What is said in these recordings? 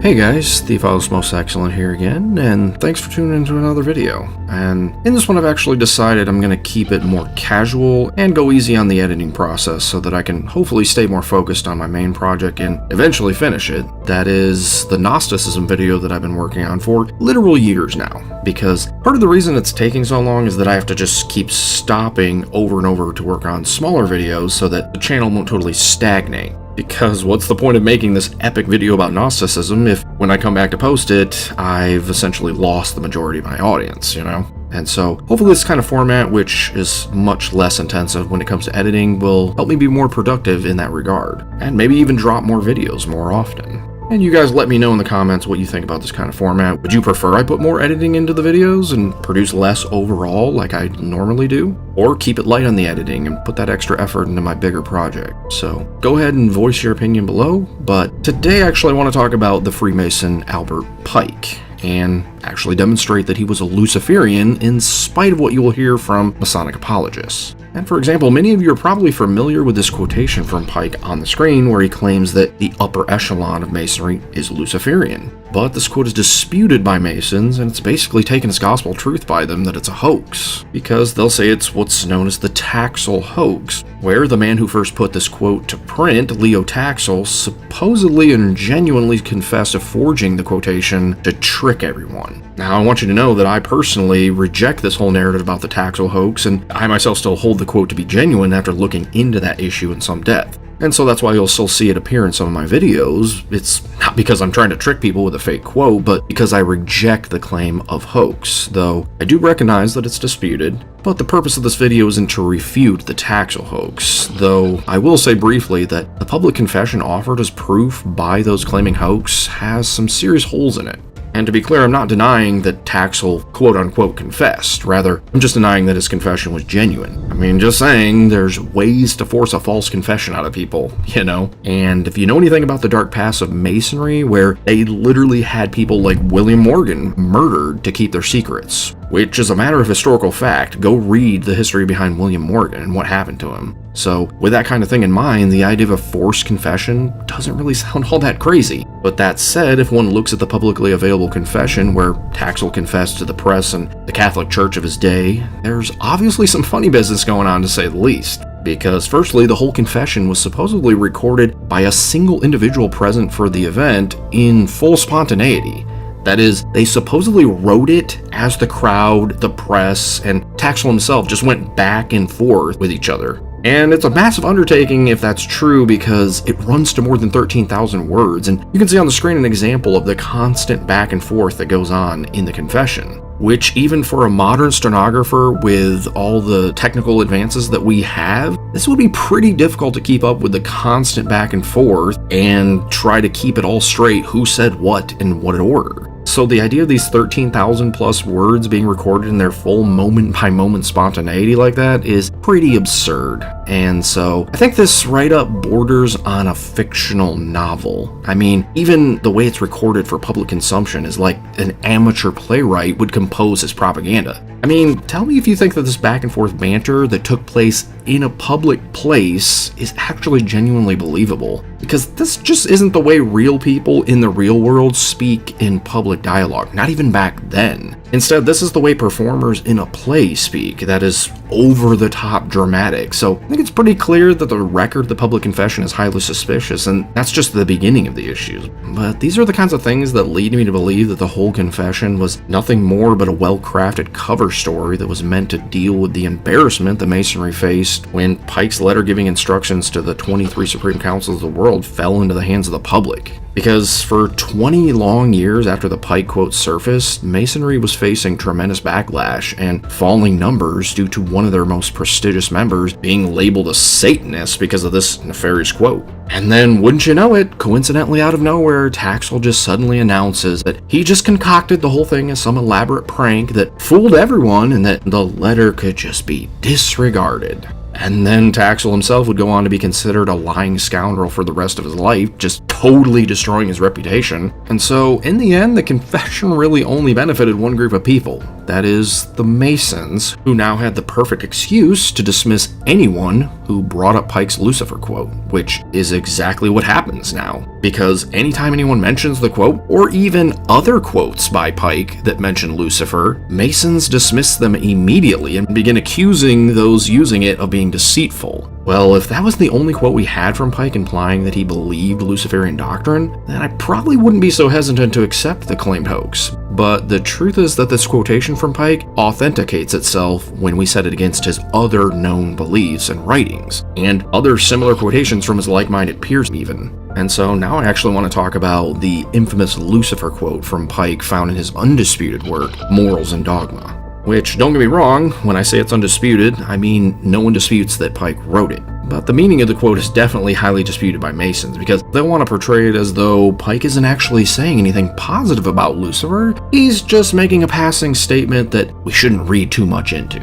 Hey guys, the Files Most Excellent here again, and thanks for tuning into another video. And in this one I've actually decided I'm going to keep it more casual and go easy on the editing process so that I can hopefully stay more focused on my main project and eventually finish it. That is the Gnosticism video that I've been working on for literal years now. Because part of the reason it's taking so long is that I have to just keep stopping over and over to work on smaller videos so that the channel won't totally stagnate. Because what's the point of making this epic video about Gnosticism if when I come back to post it, I've essentially lost the majority of my audience, you know? And so hopefully this kind of format, which is much less intensive when it comes to editing, will help me be more productive in that regard. And maybe even drop more videos more often. And you guys let me know in the comments what you think about this kind of format. Would you prefer I put more editing into the videos and produce less overall like I normally do? Or keep it light on the editing and put that extra effort into my bigger project? So go ahead and voice your opinion below. But today actually I want to talk about the Freemason Albert Pike and actually demonstrate that he was a Luciferian in spite of what you will hear from Masonic apologists. And for example, many of you are probably familiar with this quotation from Pike on the screen where he claims that the upper echelon of Masonry is Luciferian. But this quote is disputed by Masons, and it's basically taken as gospel truth by them that it's a hoax, because they'll say it's what's known as the Taxil hoax, where the man who first put this quote to print, Leo Taxil, supposedly and genuinely confessed to forging the quotation to trick everyone. Now, I want you to know that I personally reject this whole narrative about the Taxil hoax, and I myself still hold the quote to be genuine after looking into that issue in some depth. And so that's why you'll still see it appear in some of my videos. It's not because I'm trying to trick people with a fake quote, but because I reject the claim of hoax, though I do recognize that it's disputed. But the purpose of this video isn't to refute the Taxil hoax, though I will say briefly that the public confession offered as proof by those claiming hoax has some serious holes in it. And to be clear, I'm not denying that Taxil quote-unquote confessed. Rather, I'm just denying that his confession was genuine. I mean, just saying, there's ways to force a false confession out of people, you know? And if you know anything about the dark past of Masonry, where they literally had people like William Morgan murdered to keep their secrets, which is a matter of historical fact. Go read the history behind William Morgan and what happened to him. So with that kind of thing in mind, the idea of a forced confession doesn't really sound all that crazy. But that said, if one looks at the publicly available confession where Taxil confessed to the press and the Catholic Church of his day, there's obviously some funny business going on, to say the least. Because firstly, the whole confession was supposedly recorded by a single individual present for the event in full spontaneity. That is, they supposedly wrote it as the crowd, the press, and Taxil himself just went back and forth with each other. And it's a massive undertaking if that's true, because it runs to more than 13,000 words, and you can see on the screen an example of the constant back and forth that goes on in the confession, which even for a modern stenographer with all the technical advances that we have, this would be pretty difficult to keep up with the constant back and forth and try to keep it all straight who said what in what order. So the idea of these 13,000 plus words being recorded in their full moment-by-moment spontaneity like that is pretty absurd. And so I think this write-up borders on a fictional novel. I mean, even the way it's recorded for public consumption is like an amateur playwright would compose his propaganda. I mean, tell me if you think that this back-and-forth banter that took place in a public place is actually genuinely believable. Because this just isn't the way real people in the real world speak in public dialogue, not even back then. Instead, this is the way performers in a play speak, that is over-the-top dramatic. So I think it's pretty clear that the record of the public confession is highly suspicious, and that's just the beginning of the issues. But these are the kinds of things that lead me to believe that the whole confession was nothing more but a well-crafted cover story that was meant to deal with the embarrassment the Masonry faced when Pike's letter giving instructions to the 23 Supreme Councils of the world fell into the hands of the public. Because for 20 long years after the Pike quote surfaced, Masonry was facing tremendous backlash and falling numbers due to one of their most prestigious members being labeled a Satanist because of this nefarious quote. And then, wouldn't you know it, coincidentally out of nowhere, Taxil just suddenly announces that he just concocted the whole thing as some elaborate prank that fooled everyone and that the letter could just be disregarded. And then Taxil himself would go on to be considered a lying scoundrel for the rest of his life, just totally destroying his reputation. And so, in the end, the confession really only benefited one group of people, that is, the Masons, who now had the perfect excuse to dismiss anyone who brought up Pike's Lucifer quote, which is exactly what happens now. Because anytime anyone mentions the quote, or even other quotes by Pike that mention Lucifer, Masons dismiss them immediately and begin accusing those using it of being deceitful. Well, if that was the only quote we had from Pike implying that he believed Luciferian doctrine, then I probably wouldn't be so hesitant to accept the claimed hoax. But the truth is that this quotation from Pike authenticates itself when we set it against his other known beliefs and writings, and other similar quotations from his like-minded peers even. And so now I actually want to talk about the infamous Lucifer quote from Pike found in his undisputed work, Morals and Dogma. Which, don't get me wrong, when I say it's undisputed, I mean no one disputes that Pike wrote it. But the meaning of the quote is definitely highly disputed by Masons, because they'll want to portray it as though Pike isn't actually saying anything positive about Lucifer, he's just making a passing statement that we shouldn't read too much into.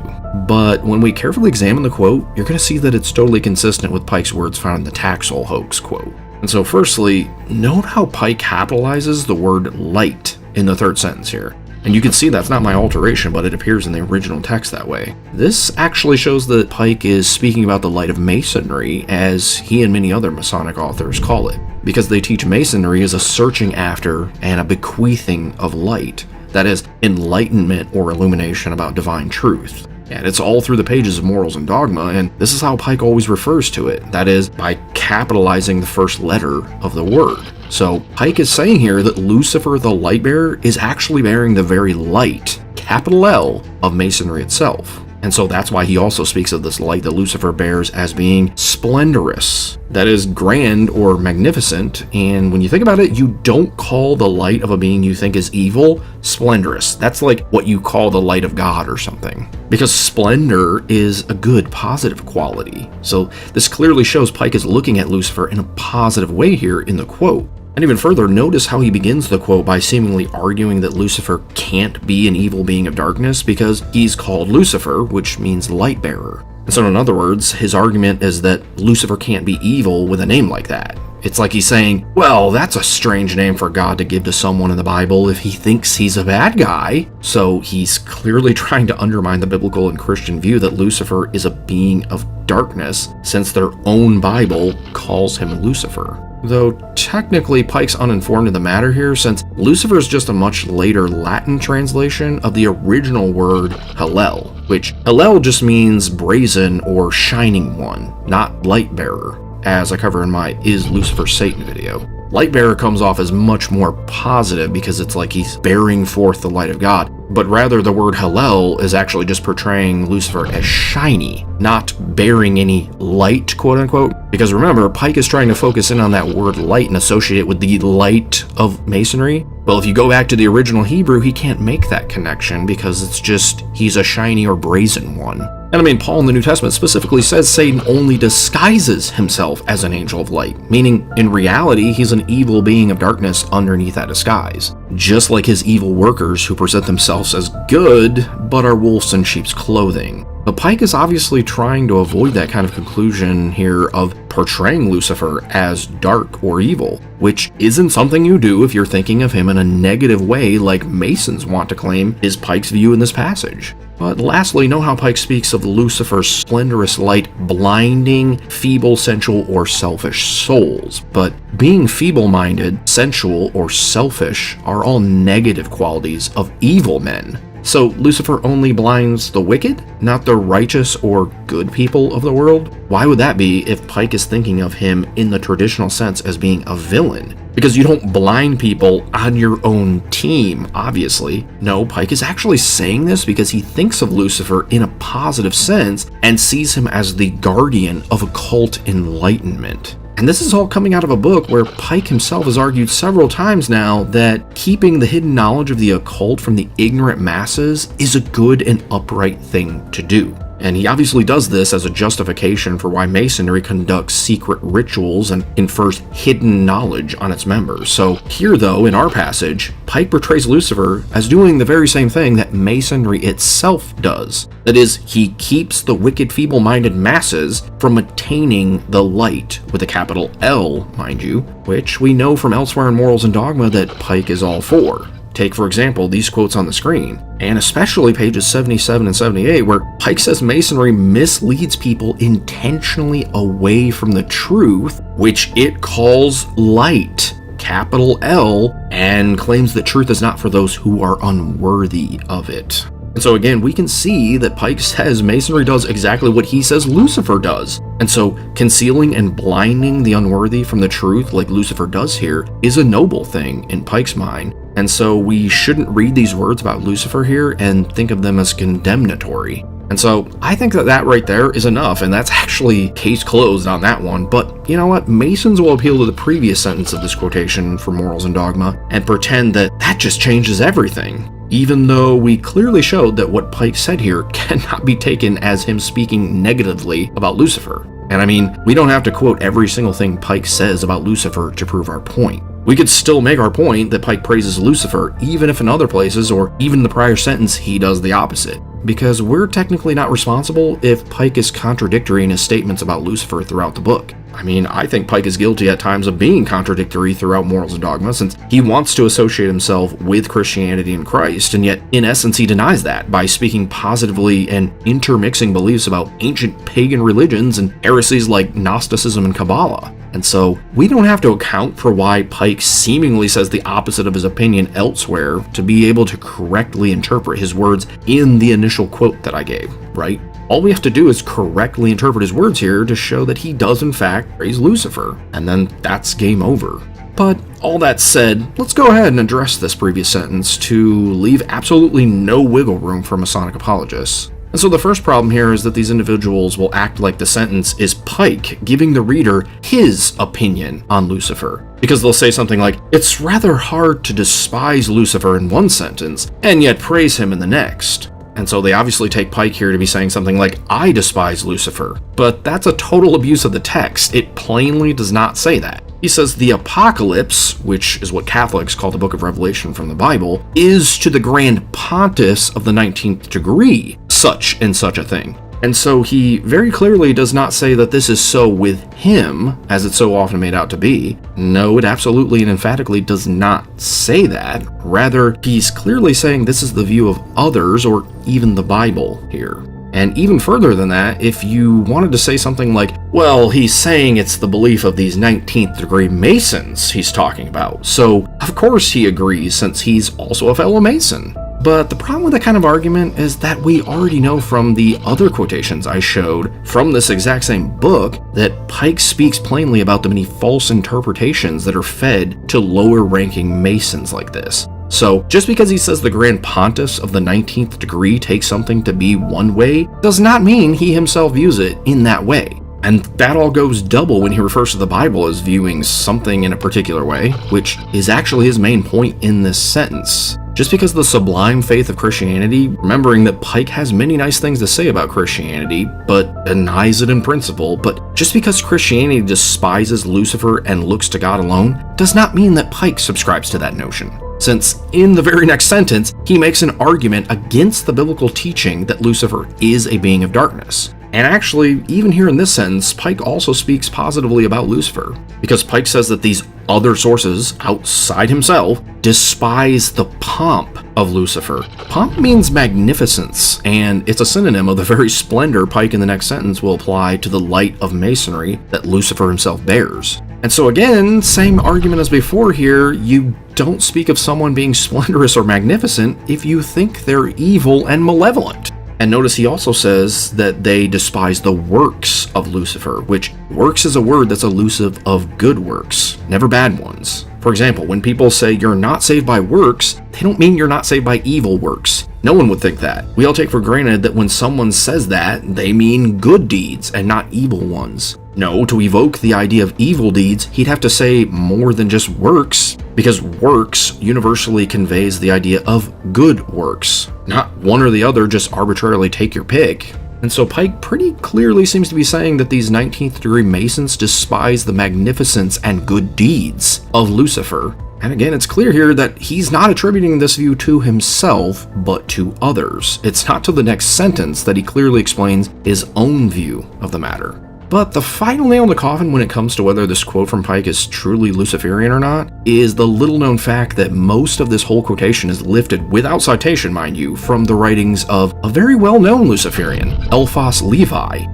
But when we carefully examine the quote, you're going to see that it's totally consistent with Pike's words found in the Taxol hoax quote. And so firstly, note how Pike capitalizes the word light in the third sentence here. And you can see that's not my alteration, but it appears in the original text that way. This actually shows that Pike is speaking about the light of Masonry, as he and many other Masonic authors call it, because they teach Masonry as a searching after and a bequeathing of light, that is, enlightenment or illumination about divine truth. And it's all through the pages of Morals and Dogma, and this is how Pike always refers to it, that is, by capitalizing the first letter of the word. So Pike is saying here that Lucifer the Lightbearer is actually bearing the very light, capital L, of Masonry itself. And so that's why he also speaks of this light that Lucifer bears as being splendorous, that is, grand or magnificent. And when you think about it, you don't call the light of a being you think is evil splendorous. That's like what you call the light of God or something, because splendor is a good, positive quality. So this clearly shows Pike is looking at Lucifer in a positive way here in the quote. And even further, notice how he begins the quote by seemingly arguing that Lucifer can't be an evil being of darkness because he's called Lucifer, which means light bearer. And so in other words, his argument is that Lucifer can't be evil with a name like that. It's like he's saying, well, that's a strange name for God to give to someone in the Bible if he thinks he's a bad guy. So he's clearly trying to undermine the biblical and Christian view that Lucifer is a being of darkness, since their own Bible calls him Lucifer. Though technically Pike's uninformed in the matter here, since Lucifer is just a much later Latin translation of the original word Hallel, which Hallel just means brazen or shining one, not light bearer, as I cover in my Is Lucifer Satan video. Lightbearer comes off as much more positive because it's like he's bearing forth the light of God, but rather the word Hallel is actually just portraying Lucifer as shiny, not bearing any light, quote unquote. Because remember, Pike is trying to focus in on that word light and associate it with the light of Masonry. Well, if you go back to the original Hebrew, he can't make that connection because it's just he's a shiny or brazen one. And I mean, Paul in the New Testament specifically says Satan only disguises himself as an angel of light, meaning in reality, he's an evil being of darkness underneath that disguise. Just like his evil workers who present themselves as good, but are wolves in sheep's clothing. But Pike is obviously trying to avoid that kind of conclusion here of portraying Lucifer as dark or evil, which isn't something you do if you're thinking of him in a negative way like Masons want to claim is Pike's view in this passage. But lastly, know how Pike speaks of Lucifer's splendorous light blinding feeble, sensual, or selfish souls. But being feeble-minded, sensual, or selfish are all negative qualities of evil men. So Lucifer only blinds the wicked, not the righteous or good people of the world? Why would that be if Pike is thinking of him in the traditional sense as being a villain? Because you don't blind people on your own team, obviously. No, Pike is actually saying this because he thinks of Lucifer in a positive sense and sees him as the guardian of occult enlightenment. And this is all coming out of a book where Pike himself has argued several times now that keeping the hidden knowledge of the occult from the ignorant masses is a good and upright thing to do. And he obviously does this as a justification for why Masonry conducts secret rituals and confers hidden knowledge on its members. So here, though, in our passage, Pike portrays Lucifer as doing the very same thing that Masonry itself does. That is, he keeps the wicked, feeble-minded masses from attaining the light, with a capital L, mind you, which we know from elsewhere in Morals and Dogma that Pike is all for. Take, for example, these quotes on the screen, and especially pages 77 and 78, where Pike says Masonry misleads people intentionally away from the truth, which it calls light, capital L, and claims that truth is not for those who are unworthy of it. And so again, we can see that Pike says Masonry does exactly what he says Lucifer does. And so concealing and blinding the unworthy from the truth, like Lucifer does here, is a noble thing in Pike's mind. And so we shouldn't read these words about Lucifer here and think of them as condemnatory. And so I think that right there is enough, and that's actually case closed on that one. But you know what? Masons will appeal to the previous sentence of this quotation for Morals and Dogma and pretend that just changes everything, even though we clearly showed that what Pike said here cannot be taken as him speaking negatively about Lucifer. And I mean, we don't have to quote every single thing Pike says about Lucifer to prove our point. We could still make our point that Pike praises Lucifer, even if in other places, or even in the prior sentence, he does the opposite. Because we're technically not responsible if Pike is contradictory in his statements about Lucifer throughout the book. I mean, I think Pike is guilty at times of being contradictory throughout Morals and Dogma, since he wants to associate himself with Christianity and Christ, and yet in essence he denies that by speaking positively and intermixing beliefs about ancient pagan religions and heresies like Gnosticism and Kabbalah. And so we don't have to account for why Pike seemingly says the opposite of his opinion elsewhere to be able to correctly interpret his words in the initial quote that I gave, right? All we have to do is correctly interpret his words here to show that he does in fact praise Lucifer, and then that's game over. But all that said, let's go ahead and address this previous sentence to leave absolutely no wiggle room for Masonic apologists. And so the first problem here is that these individuals will act like the sentence is Pike giving the reader his opinion on Lucifer. Because they'll say something like, it's rather hard to despise Lucifer in one sentence, and yet praise him in the next. And so they obviously take Pike here to be saying something like, I despise Lucifer. But that's a total abuse of the text. It plainly does not say that. He says the apocalypse, which is what Catholics call the book of Revelation from the Bible, is to the grand pontiffs of the 19th degree, such and such a thing. And so he very clearly does not say that this is so with him, as it's so often made out to be. No, it absolutely and emphatically does not say that. Rather, he's clearly saying this is the view of others, or even the Bible here. And even further than that, if you wanted to say something like, well, he's saying it's the belief of these 19th degree Masons he's talking about, so of course he agrees since he's also a fellow Mason. But the problem with that kind of argument is that we already know from the other quotations I showed from this exact same book that Pike speaks plainly about the many false interpretations that are fed to lower ranking Masons like this. So just because he says the Grand Pontiffs of the 19th degree take something to be one way does not mean he himself views it in that way. And that all goes double when he refers to the Bible as viewing something in a particular way, which is actually his main point in this sentence. Just because the sublime faith of Christianity, remembering that Pike has many nice things to say about Christianity, but denies it in principle, but just because Christianity despises Lucifer and looks to God alone, does not mean that Pike subscribes to that notion. Since in the very next sentence, he makes an argument against the biblical teaching that Lucifer is a being of darkness. And actually, even here in this sentence, Pike also speaks positively about Lucifer, because Pike says that these other sources outside himself despise the pomp of Lucifer. Pomp means magnificence, and it's a synonym of the very splendor Pike in the next sentence will apply to the light of Masonry that Lucifer himself bears. And so again, same argument as before here, you don't speak of someone being splendorous or magnificent if you think they're evil and malevolent. And notice he also says that they despise the works of Lucifer, which works is a word that's elusive of good works, never bad ones. For example, when people say you're not saved by works, they don't mean you're not saved by evil works. No one would think that. We all take for granted that when someone says that, they mean good deeds and not evil ones. No, to evoke the idea of evil deeds, he'd have to say more than just works, because works universally conveys the idea of good works. Not one or the other, just arbitrarily take your pick. And so Pike pretty clearly seems to be saying that these 19th degree Masons despise the magnificence and good deeds of Lucifer. And again, it's clear here that he's not attributing this view to himself, but to others. It's not till the next sentence that he clearly explains his own view of the matter. But the final nail in the coffin when it comes to whether this quote from Pike is truly Luciferian or not is the little-known fact that most of this whole quotation is lifted, without citation mind you, from the writings of a very well-known Luciferian, Eliphas Levi.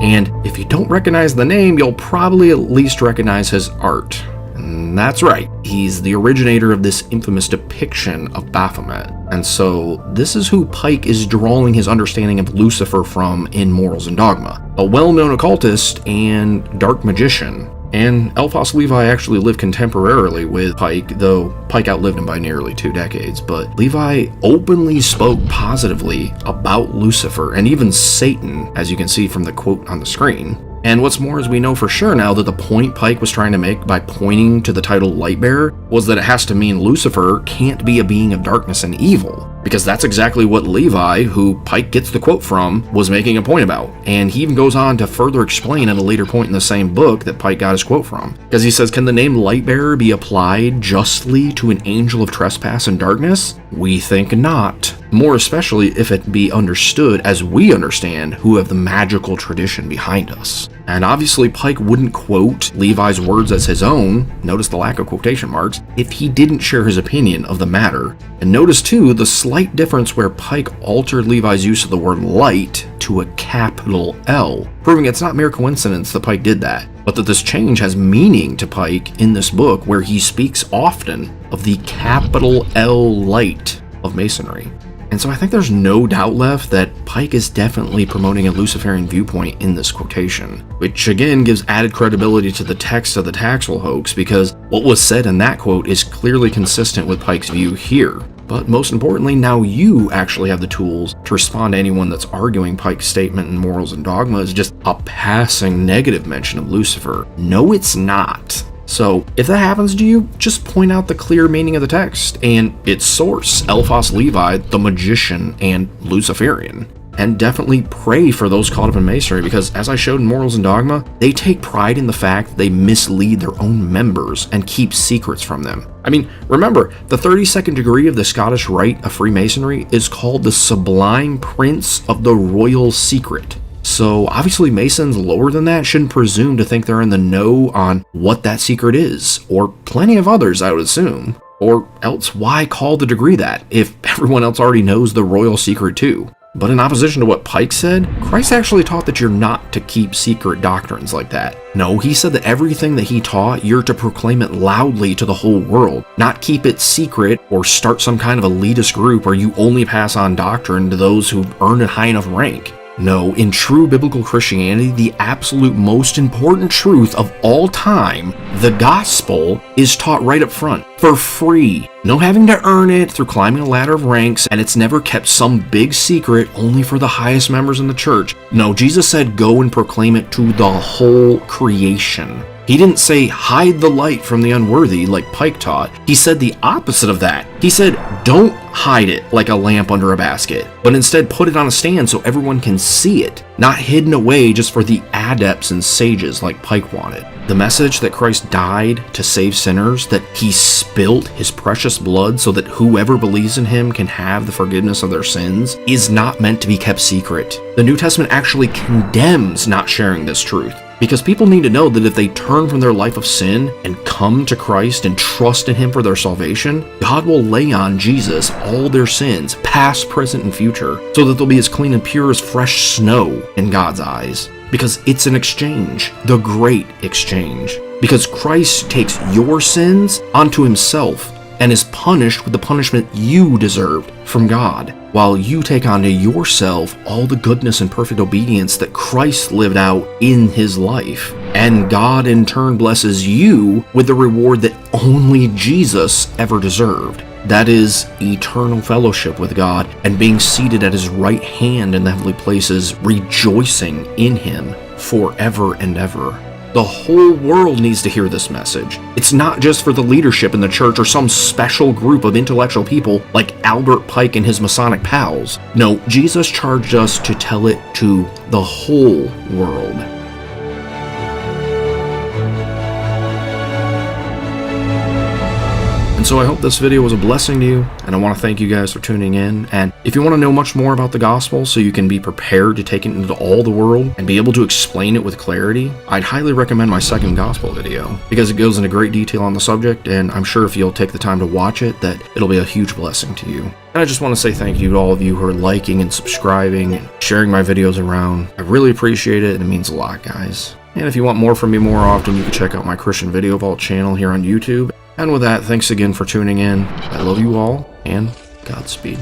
And if you don't recognize the name, you'll probably at least recognize his art. And that's right, he's the originator of this infamous depiction of Baphomet. And so this is who Pike is drawing his understanding of Lucifer from in Morals and Dogma. A well-known occultist and dark magician. And Eliphas Levi actually lived contemporarily with Pike, though Pike outlived him by nearly 2 decades. But Levi openly spoke positively about Lucifer and even Satan, as you can see from the quote on the screen. And what's more is we know for sure now that the point Pike was trying to make by pointing to the title Lightbearer was that it has to mean Lucifer can't be a being of darkness and evil. Because that's exactly what Levi, who Pike gets the quote from, was making a point about. And he even goes on to further explain at a later point in the same book that Pike got his quote from. Because he says, can the name Lightbearer be applied justly to an angel of trespass and darkness? We think not. More especially if it be understood as we understand who have the magical tradition behind us. And obviously Pike wouldn't quote Levi's words as his own, notice the lack of quotation marks, if he didn't share his opinion of the matter. And notice too the slight difference where Pike altered Levi's use of the word light to a capital L, proving it's not mere coincidence that Pike did that, but that this change has meaning to Pike in this book where he speaks often of the capital L light of Masonry. And so I think there's no doubt left that Pike is definitely promoting a Luciferian viewpoint in this quotation, which again gives added credibility to the text of the Taxel hoax because what was said in that quote is clearly consistent with Pike's view here. But most importantly, now you actually have the tools to respond to anyone that's arguing Pike's statement in Morals and Dogma is just a passing negative mention of Lucifer. No, it's not. So if that happens to you, just point out the clear meaning of the text and its source, Eliphas Levi, the magician and Luciferian. And definitely pray for those caught up in Masonry because, as I showed in Morals and Dogma, they take pride in the fact that they mislead their own members and keep secrets from them. I mean, remember, the 32nd degree of the Scottish Rite of Freemasonry is called the Sublime Prince of the Royal Secret. So obviously Masons lower than that shouldn't presume to think they're in the know on what that secret is, or plenty of others I would assume. Or else why call the degree that if everyone else already knows the royal secret too? But in opposition to what Pike said, Christ actually taught that you're not to keep secret doctrines like that. No, he said that everything that he taught, you're to proclaim it loudly to the whole world, not keep it secret or start some kind of elitist group where you only pass on doctrine to those who've earned a high enough rank. No, in true biblical Christianity, the absolute most important truth of all time, the gospel, is taught right up front, for free. No having to earn it through climbing a ladder of ranks, and it's never kept some big secret only for the highest members in the church. No, Jesus said go and proclaim it to the whole creation. He didn't say hide the light from the unworthy like Pike taught. He said the opposite of that. He said don't hide it like a lamp under a basket, but instead put it on a stand so everyone can see it, not hidden away just for the adepts and sages like Pike wanted. The message that Christ died to save sinners, that he spilt his precious blood so that whoever believes in him can have the forgiveness of their sins, is not meant to be kept secret. The New Testament actually condemns not sharing this truth. Because people need to know that if they turn from their life of sin and come to Christ and trust in him for their salvation, God will lay on Jesus all their sins, past, present, and future, so that they'll be as clean and pure as fresh snow in God's eyes. Because it's an exchange, the great exchange. Because Christ takes your sins onto himself and is punished with the punishment you deserved from God, while you take onto yourself all the goodness and perfect obedience that Christ lived out in his life. And God in turn blesses you with the reward that only Jesus ever deserved. That is eternal fellowship with God and being seated at his right hand in the heavenly places, rejoicing in him forever and ever. The whole world needs to hear this message. It's not just for the leadership in the church or some special group of intellectual people like Albert Pike and his Masonic pals. No, Jesus charged us to tell it to the whole world. And so I hope this video was a blessing to you, and I want to thank you guys for tuning in. And if you want to know much more about the gospel so you can be prepared to take it into all the world and be able to explain it with clarity, I'd highly recommend my second gospel video, because it goes into great detail on the subject, and I'm sure if you'll take the time to watch it, that it'll be a huge blessing to you. And I just want to say thank you to all of you who are liking and subscribing and sharing my videos around. I really appreciate it, and it means a lot, guys. And if you want more from me more often, you can check out my Christian Video Vault channel here on YouTube. And with that, thanks again for tuning in. I love you all, and Godspeed.